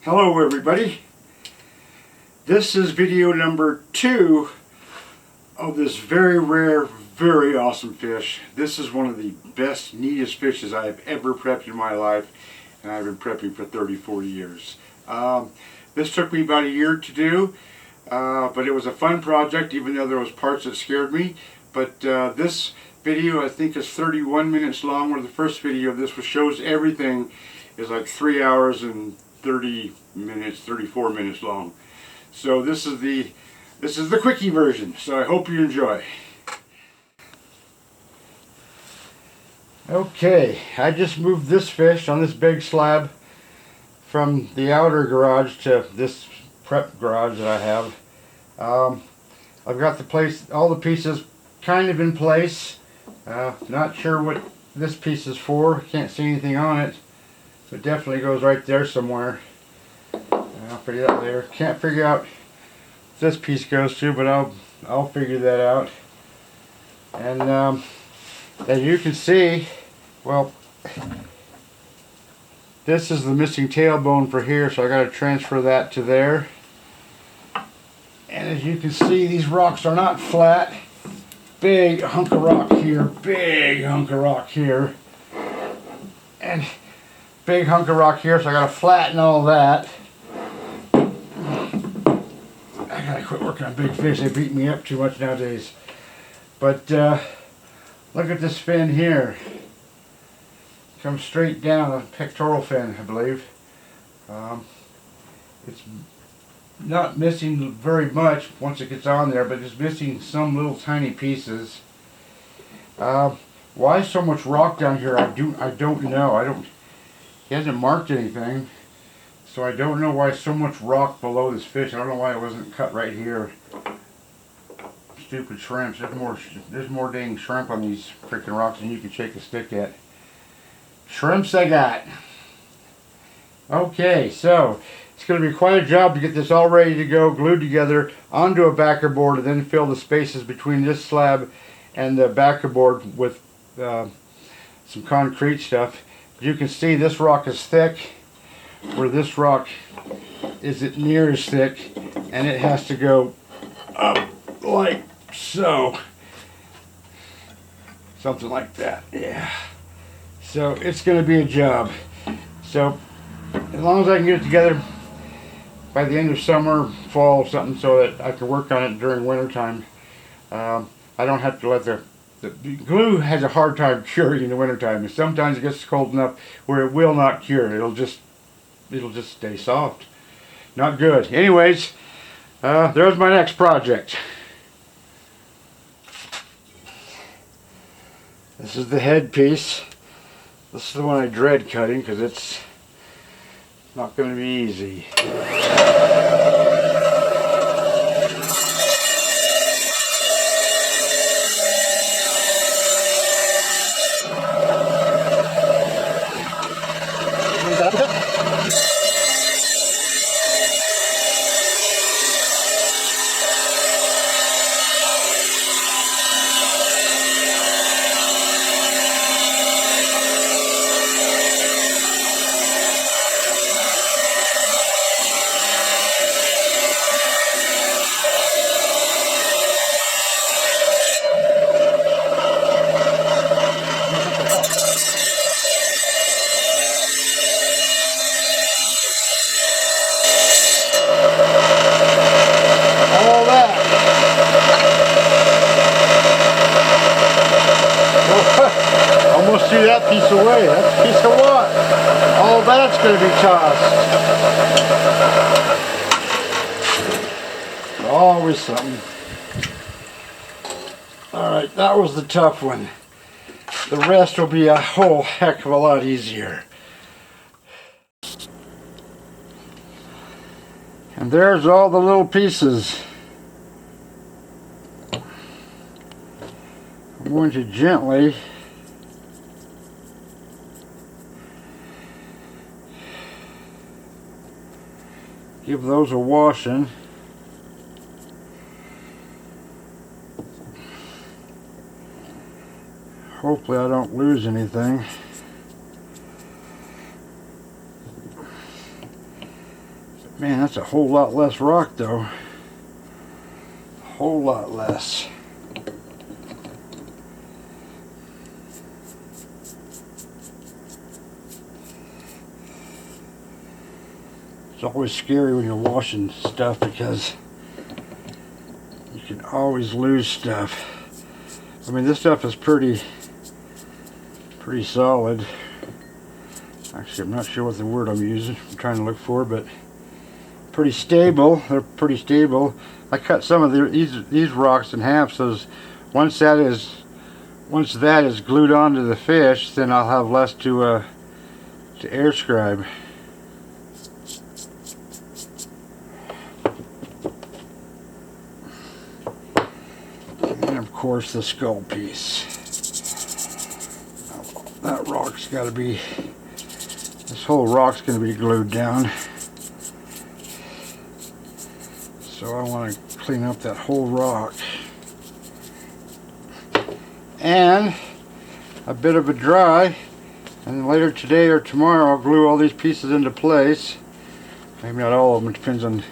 Hello everybody. This is video number 2 of this very rare, very awesome fish. This is one of the best, neatest fishes I have ever prepped in my life, and I've been prepping for 30-40 years. This took me about a year to do, but it was a fun project, even though there was parts that scared me. But this video, I think, is 31 minutes long, where the first video of this shows everything is like 3 hours and 30 minutes, 34 minutes long. So this is the quickie version. So I hope you enjoy. Okay, I just moved this fish on this big slab from the outer garage to this prep garage that I have. I've got all the pieces kind of in place. Not sure what this piece is for. Can't see anything on it. It definitely goes right there somewhere. I'll figure that later. Can't figure out what this piece goes to, but I'll figure that out. And as you can see, well, this is the missing tailbone for here, so I got to transfer that to there. And as you can see, these rocks are not flat. Big hunk of rock here, big hunk of rock here, and big hunk of rock here, so I gotta flatten all that. I gotta quit working on big fish, they beat me up too much nowadays. But look at this fin here. Comes straight down, a pectoral fin, I believe. It's not missing very much once it gets on there, but it's missing some little tiny pieces. Why so much rock down here? I don't know. He hasn't marked anything, so I don't know why so much rock below this fish. I don't know why it wasn't cut right here. Stupid shrimps. There's more dang shrimp on these freaking rocks than you can shake a stick at. Shrimps I got. Okay, so it's going to be quite a job to get this all ready to go, glued together onto a backer board, and then fill the spaces between this slab and the backer board with some concrete stuff. You can see this rock is thick, where this rock isn't near as thick, and it has to go up like so. Something like that, yeah. So it's going to be a job. So as long as I can get it together by the end of summer, fall, something, so that I can work on it during winter time. I don't have to let the glue has a hard time curing in the wintertime. Sometimes it gets cold enough where it will not cure. It'll just stay soft. Not good. Anyways, there's my next project. This is the head piece. This is the one I dread cutting because it's not going to be easy. Almost threw that piece away. That's a piece of what? All that's going to be tossed. Always something. Alright, that was the tough one. The rest will be a whole heck of a lot easier. And there's all the little pieces. I'm going to gently give those a washing. Hopefully I don't lose anything. Man, that's a whole lot less rock though. A whole lot less. It's always scary when you're washing stuff because you can always lose stuff. I mean, this stuff is pretty solid. Actually, I'm not sure what the word I'm using. I'm trying to look for, but pretty stable. They're pretty stable. I cut some of these rocks in half, so once that is glued onto the fish, then I'll have less to air scribe. And of course the skull piece. That rock's got to be, this whole rock's going to be glued down. So I want to clean up that whole rock. And a bit of a dry, and then later today or tomorrow I'll glue all these pieces into place. Maybe not all of them, it depends on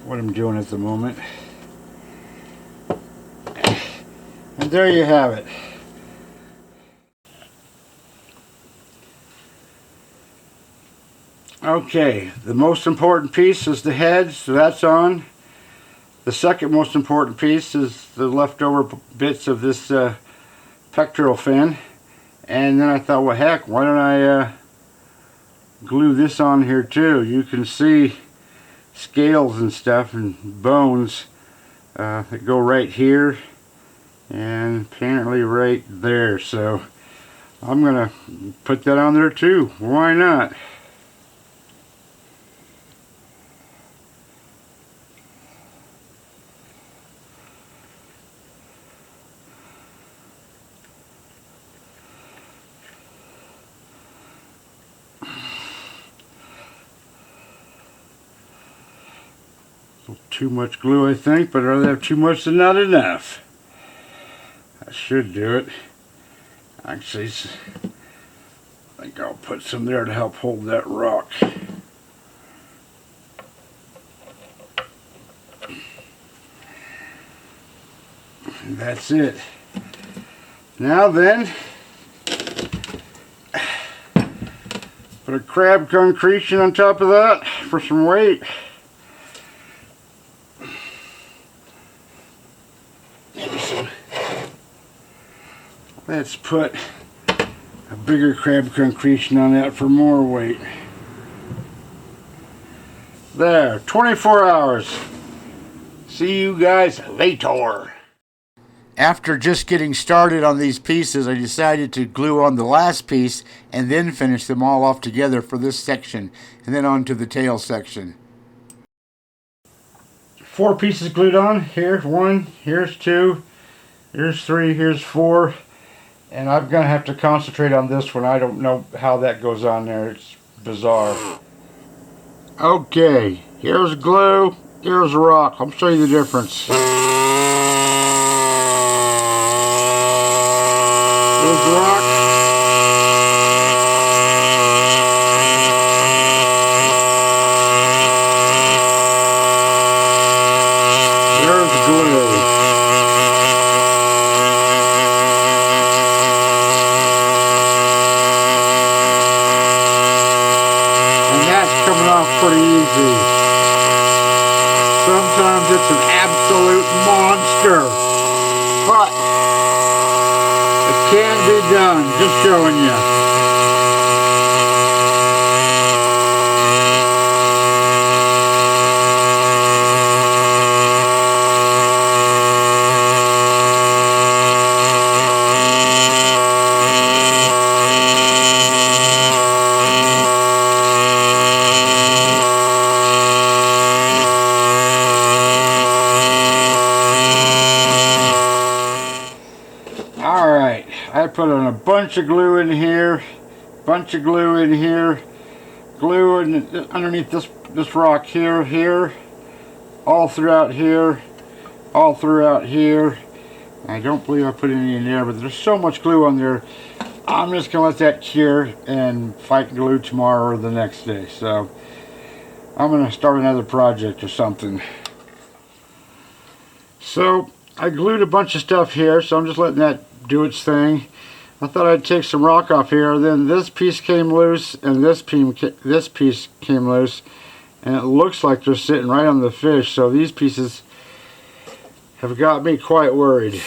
what I'm doing at the moment. And there you have it. Okay, the most important piece is the head, so that's on. The second most important piece is the leftover bits of this pectoral fin. And then I thought, well heck, why don't I glue this on here too? You can see scales and stuff and bones that go right here and apparently right there. So I'm gonna put that on there too. Why not? Too much glue, I think, but I'd rather have too much than not enough. I should do it. Actually, I think I'll put some there to help hold that rock. And that's it. Now then, put a crab concretion on top of that for some weight. Let's put a bigger crab concretion on that for more weight. There, 24 hours. See you guys later. After just getting started on these pieces, I decided to glue on the last piece and then finish them all off together for this section, and then on to the tail section. 4 pieces glued on. Here's 1, here's 2, here's 3, here's 4. And I'm going to have to concentrate on this one. I don't know how that goes on there. It's bizarre. Okay, here's glue, here's rock. I'll show you the difference. Here's rock. There's glue. Pretty easy. Sometimes it's an absolute monster, but it can be done. Just showing you. Alright, I put on a bunch of glue in here, glue underneath this rock here, all throughout here. I don't believe I put any in there, but there's so much glue on there. I'm just going to let that cure and fight glue tomorrow or the next day. So I'm gonna start another project or something. So I glued a bunch of stuff here, so I'm just letting that do its thing. I thought I'd take some rock off here, then this piece came loose and this piece came loose, and it looks like they're sitting right on the fish, so these pieces have got me quite worried.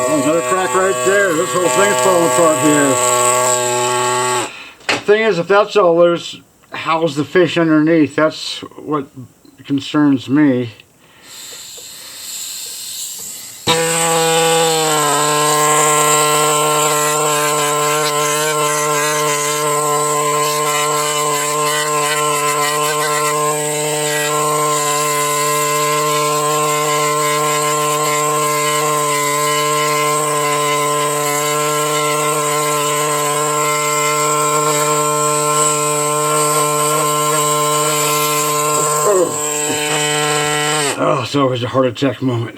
Another crack right there. This whole thing's falling apart here. The thing is, if that's all loose, how's the fish underneath? That's what concerns me. Oh, so it was a heart attack moment.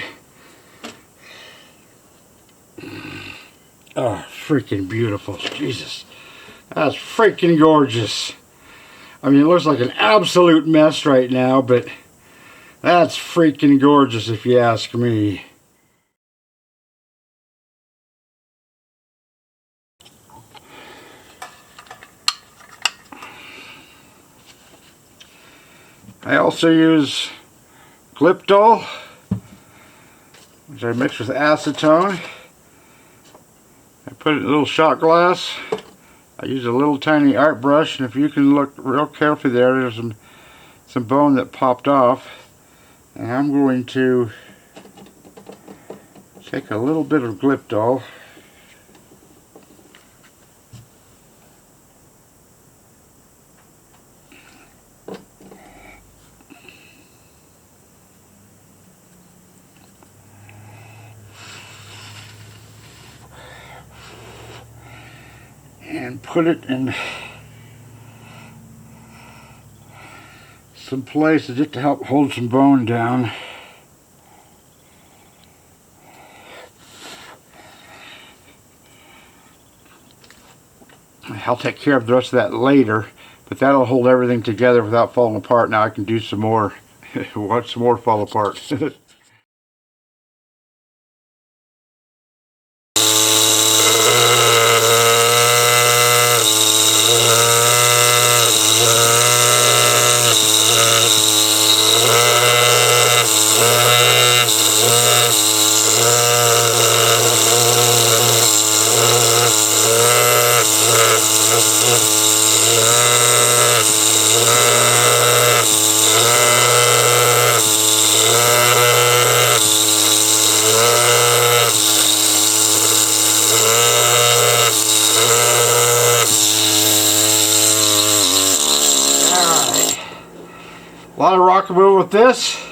Oh, freaking beautiful. Jesus. That's freaking gorgeous. I mean, it looks like an absolute mess right now, but that's freaking gorgeous if you ask me. I also use Glyptol, which I mix with acetone. I put it in a little shot glass. I use a little tiny art brush, and if you can look real carefully there, there's some bone that popped off. And I'm going to take a little bit of Glyptol and put it in some places just to help hold some bone down. I'll take care of the rest of that later, but that'll hold everything together without falling apart. Now I can do some more, watch some more fall apart. A lot of rock removal with this,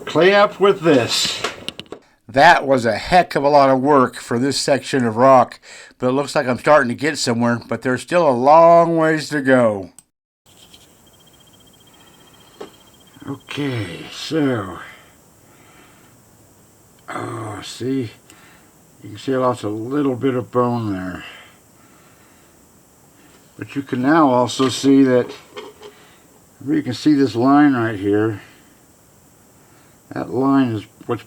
clean up with this. That was a heck of a lot of work for this section of rock, but it looks like I'm starting to get somewhere, but there's still a long ways to go. Okay, so, oh, see, you can see I lost a little bit of bone there. But you can now also see that, you can see this line right here. That line is what's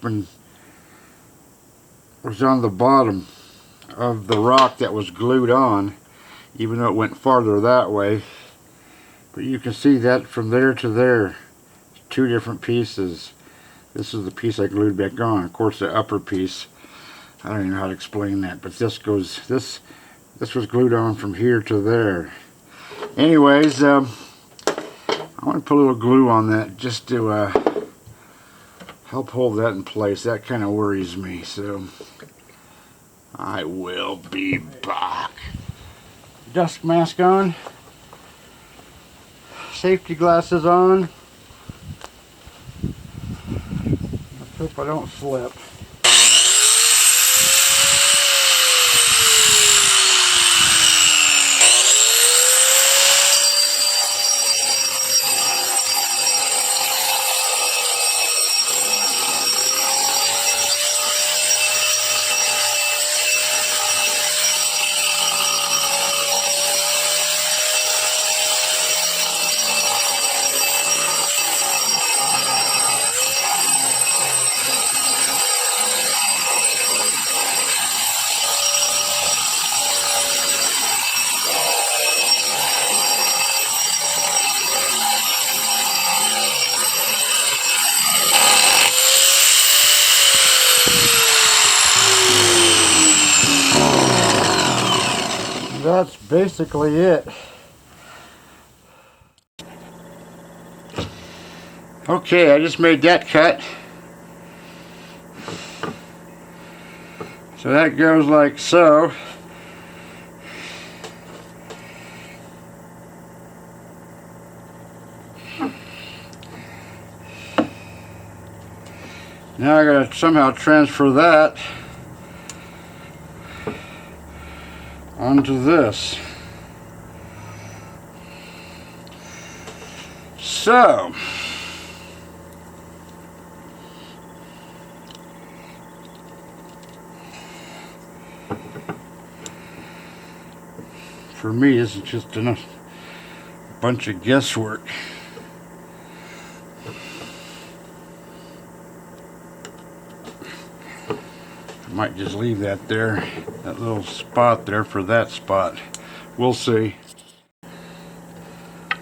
was on the bottom of the rock that was glued on, even though it went farther that way. But you can see that from there to there, two different pieces. This is the piece I glued back on. Of course, the upper piece, I don't even know how to explain that, but this was glued on from here to there. Anyways, I want to put a little glue on that just to help hold that in place. That kind of worries me, so I will be back. Dust mask on, safety glasses on, Hope I don't slip. That's basically it. Okay, I just made that cut. So that goes like so. Now I gotta somehow transfer that onto this. So for me, this is just a bunch of guesswork. I might just leave that there, that little spot there for that spot. We'll see.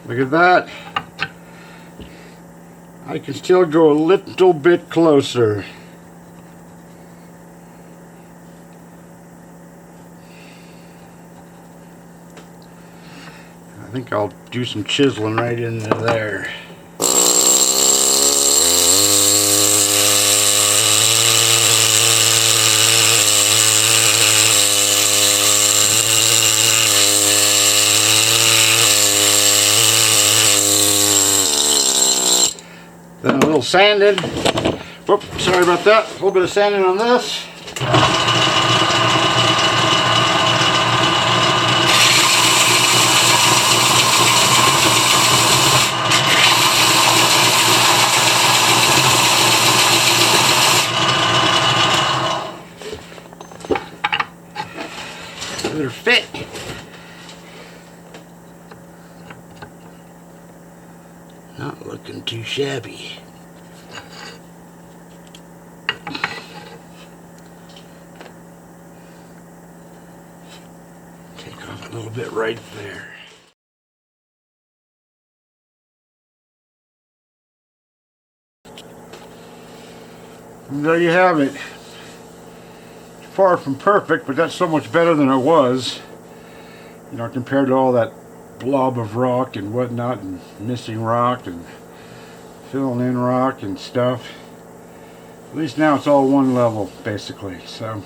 Look at that. I can still go a little bit closer. I think I'll do some chiseling right into there. Then a little sanding. Whoop, sorry about that. A little bit of sanding on this. Better fit. Not looking too shabby. Take off a little bit right there. And there you have it. Far from perfect, but that's so much better than it was, you know, compared to all that blob of rock and whatnot, and missing rock and filling in rock and stuff. At least now it's all one level basically. So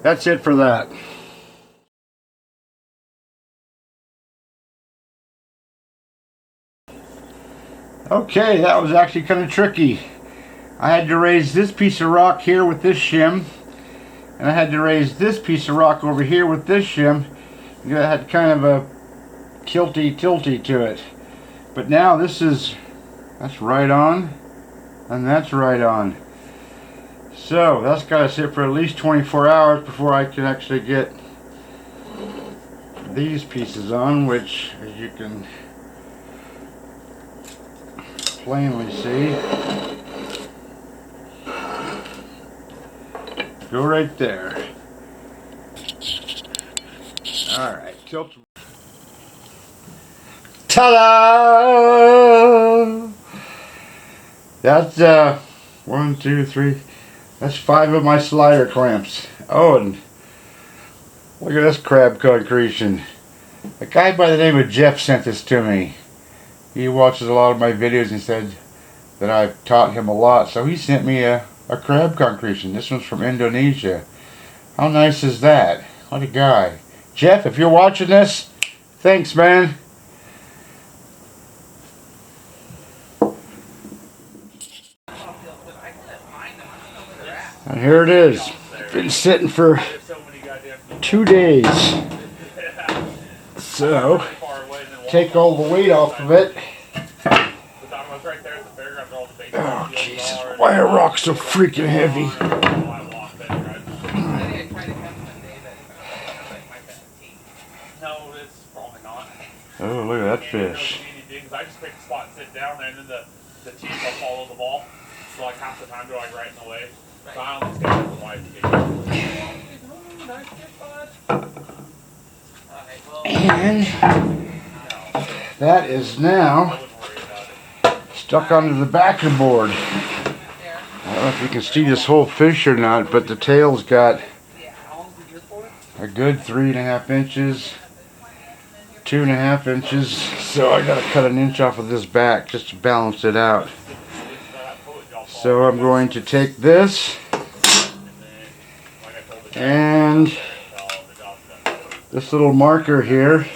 that's it for that. Okay, that was actually kind of tricky. I had to raise this piece of rock here with this shim, and I had to raise this piece of rock over here with this shim. It had kind of a tilty to it. But now that's right on, and that's right on. So that's got to sit for at least 24 hours before I can actually get these pieces on, which, as you can plainly see, go right there. Alright, tilt. Ta-da! That's 1, 2, 3. That's 5 of my slider clamps. Oh, and look at this crab concretion. A guy by the name of Jeff sent this to me. He watches a lot of my videos and said that I've taught him a lot. So he sent me a crab concretion. This one's from Indonesia. How nice is that? What a guy. Jeff, if you're watching this, thanks, man. And here it is. Been sitting for 2 days. So, take all the weight off of it. Oh, Jesus. Why are rocks so freaking heavy? Oh, look at that fish. I just pick a spot and sit down there, and then the teeth will follow the ball. So like half the time they're like right in the way. So I only stay with the wife to get And that is now stuck onto the back of the board. I don't know if you can see this whole fish or not, but the tail's got a good 3.5 inches, 2.5 inches. So I gotta cut an inch off of this back just to balance it out. So I'm going to take this and this little marker here.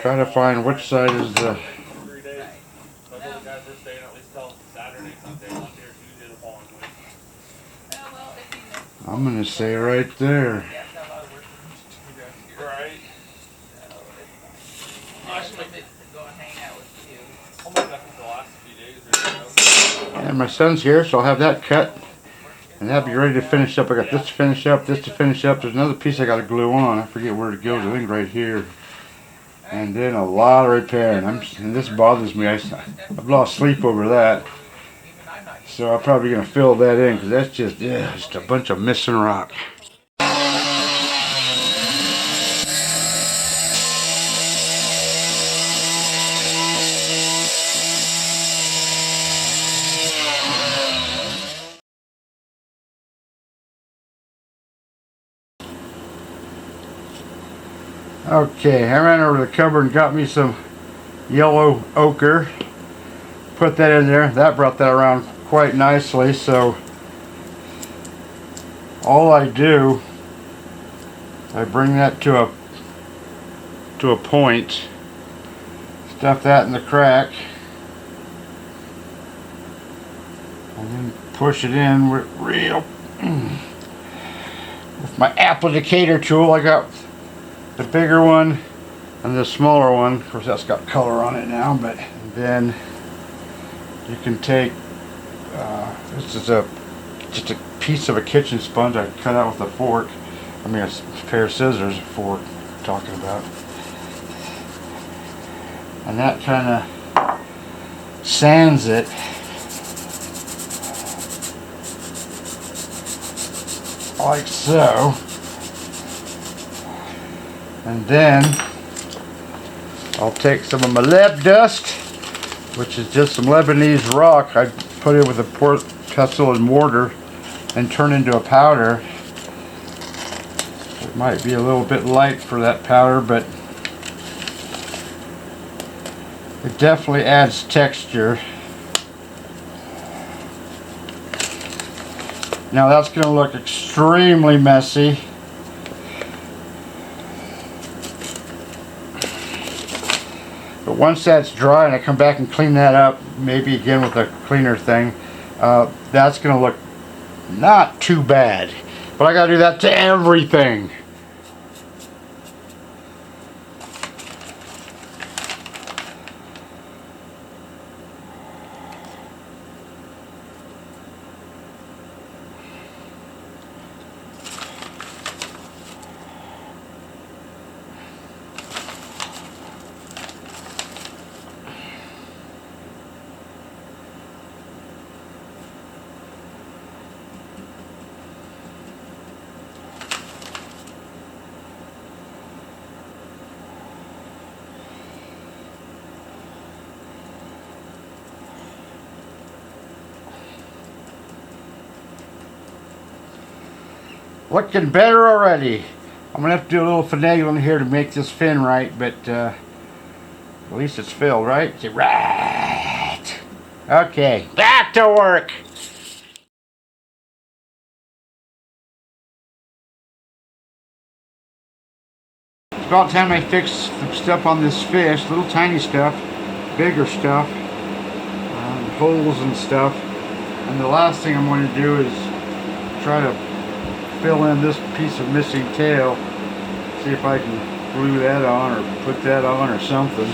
Try to find which side is the. I'm gonna say right there. And my son's here, so I'll have that cut. And that'll be ready to finish up. I got this to finish up, this to finish up. There's another piece I got to glue on. I forget where it goes. I think right here. And then a lot of repairing. And this bothers me. I've lost sleep over that. So I'm probably going to fill that in because that's just a bunch of missing rock. Okay, I ran over to the cupboard and got me some yellow ochre. Put that in there. That brought that around quite nicely. So all I do, I bring that to a point, stuff that in the crack, and then push it in with my applicator tool. I got the bigger one and the smaller one. Of course, that's got color on it now, but then you can take this is just a piece of a kitchen sponge I cut out with a fork. I mean, a pair of scissors, a fork I'm talking about, and that kind of sands it. Like so. And then I'll take some of my leb dust, which is just some Lebanese rock. I put it with a port pestle and mortar and turn into a powder. It might be a little bit light for that powder, but it definitely adds texture. Now that's going to look extremely messy. But once that's dry and I come back and clean that up, maybe again with a cleaner thing, that's going to look not too bad. But I got to do that to everything. Looking better already. I'm going to have to do a little finagling here to make this fin right, but at least it's filled, right? Right. Okay, back to work. It's about time I fix some stuff on this fish. Little tiny stuff, bigger stuff. holes and stuff. And the last thing I'm going to do is try to fill in this piece of missing tail. See if I can glue that on or put that on or something.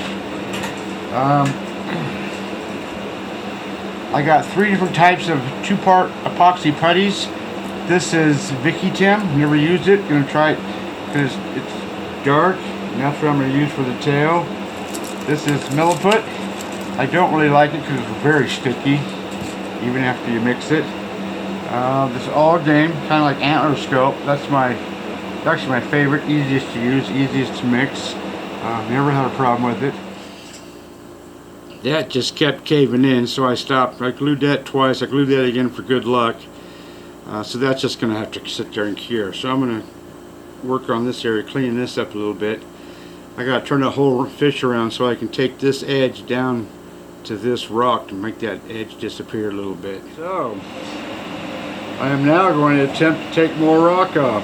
I got 3 different types of 2-part epoxy putties. This is Vicky Tim. Never used it. Gonna try it because it's dark. And that's what I'm gonna use for the tail. This is Milliput. I don't really like it because it's very sticky, even after you mix it. This All Game, kind of like antler scope. That's actually my favorite. Easiest to use, easiest to mix. Never had a problem with it. That just kept caving in, so I stopped. I glued that twice. I glued that again for good luck. So that's just going to have to sit there and cure. So I'm going to work on this area, cleaning this up a little bit. I got to turn the whole fish around so I can take this edge down to this rock to make that edge disappear a little bit. So I am now going to attempt to take more rock off.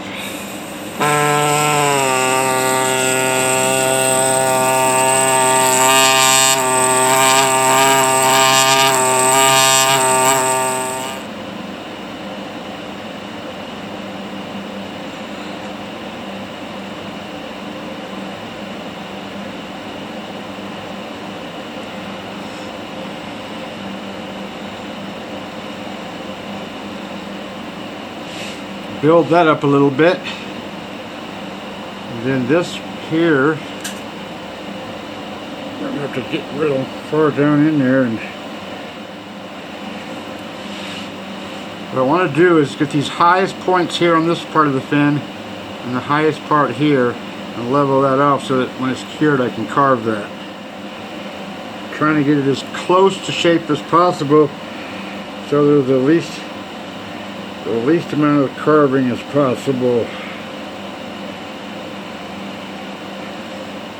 Build that up a little bit. And then this here, I'm going to have to get real far down in there. And what I want to do is get these highest points here on this part of the fin and the highest part here and level that off so that when it's cured I can carve that. I'm trying to get it as close to shape as possible so there's the least amount of carving as possible.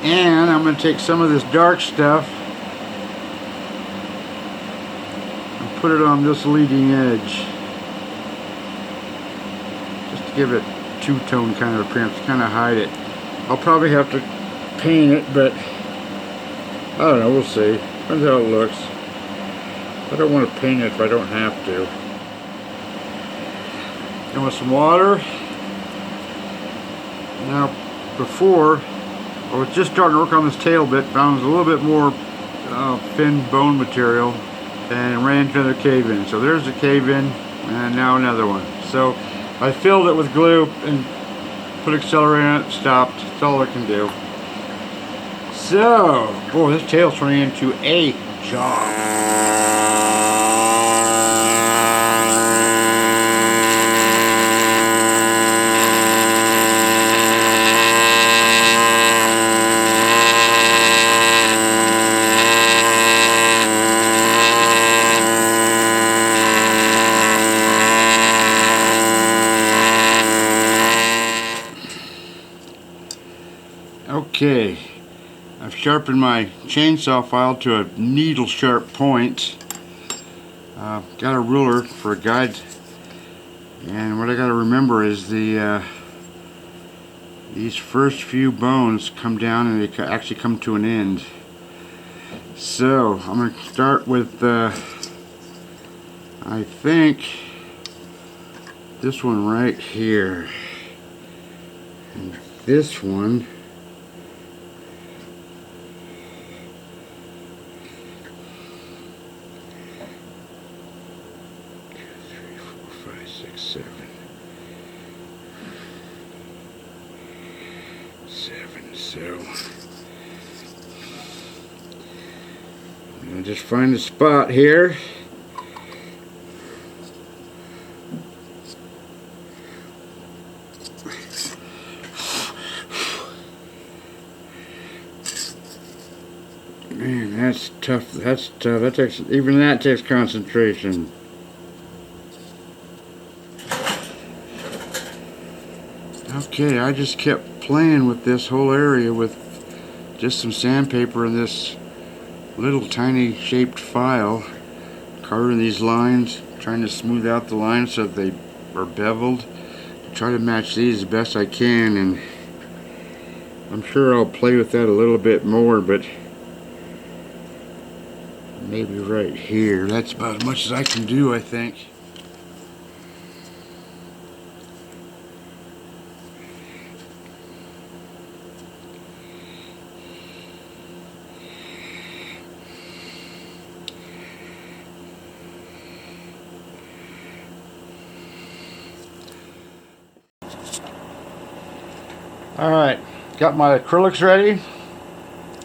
And I'm going to take some of this dark stuff and put it on this leading edge, just to give it two-tone kind of appearance, kind of hide it. I'll probably have to paint it, but I don't know, we'll see. Depends how it looks. I don't want to paint it if I don't have to. And with some water. Now, before, I was just starting to work on this tail bit, found a little bit more thin bone material, and ran into another cave-in. So there's a cave-in, and now another one. So I filled it with glue and put accelerator on it, stopped. That's all I can do. So, boy, this tail's turning into a job. Okay, I've sharpened my chainsaw file to a needle sharp point. Got a ruler for a guide, and what I got to remember is these first few bones come down and they actually come to an end. So I'm going to start with I think this one right here, and this one. Seven. So I'm gonna just find a spot here. Man, that's tough. That's tough. That takes, even that takes concentration. Okay, I just kept playing with this whole area with just some sandpaper and this little tiny shaped file, carving these lines, trying to smooth out the lines so that they are beveled. Try to match these as best I can, and I'm sure I'll play with that a little bit more, but maybe right here. That's about as much as I can do, I think. Alright, got my acrylics ready,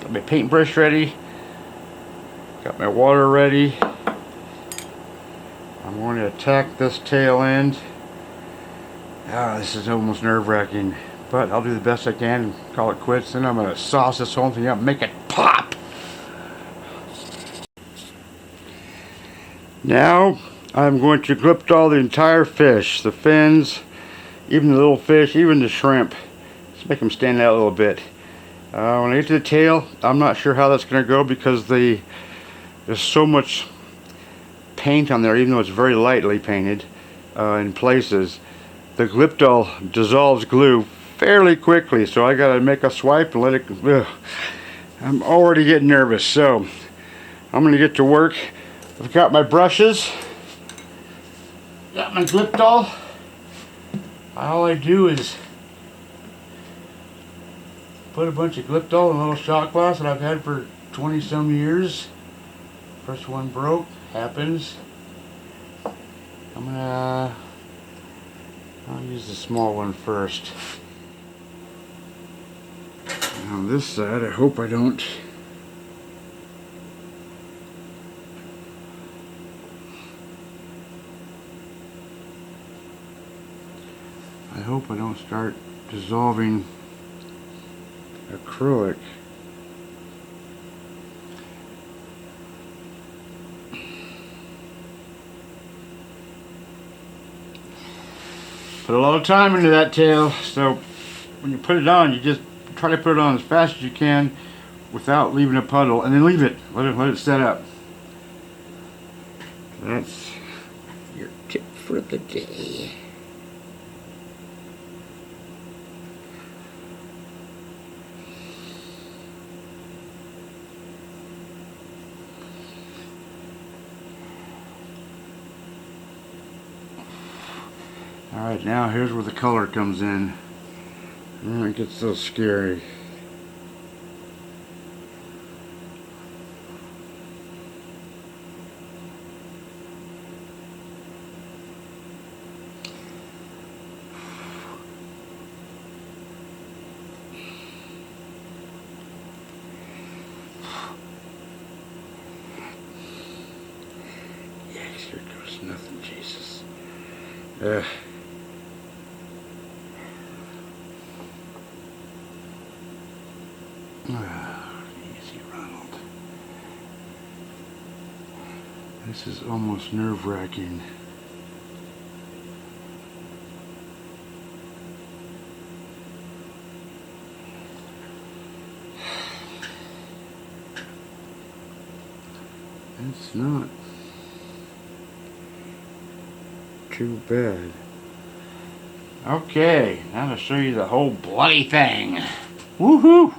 got my paintbrush ready, got my water ready. I'm going to attack this tail end. This is almost nerve-wracking, but I'll do the best I can and call it quits. Then I'm going to sauce this whole thing up and make it pop. Now I'm going to gliptol the entire fish, the fins, even the little fish, even the shrimp. Just make them stand out a little bit. When I get to the tail, I'm not sure how that's going to go because there's so much paint on there, even though it's very lightly painted in places. The gliptol dissolves glue fairly quickly, so I got to make a swipe and let it. I'm already getting nervous, so I'm going to get to work. I've got my brushes, got my gliptol. All I do is put a bunch of gliptol in a little shot glass that I've had for 20 some years. First one broke, happens. I'll use the small one first. And on this side, I hope I don't. I hope I don't start dissolving acrylic. Put a lot of time into that tail, so when you put it on, you just try to put it on as fast as you can without leaving a puddle, and then leave it. Let it set up. That's your tip for the day. Alright, now here's where the color comes in. It gets so scary. Yes, here goes nothing, Jesus. Easy, Ronald. This is almost nerve-wracking. It's not too bad. Okay, now to show you the whole bloody thing. Woohoo!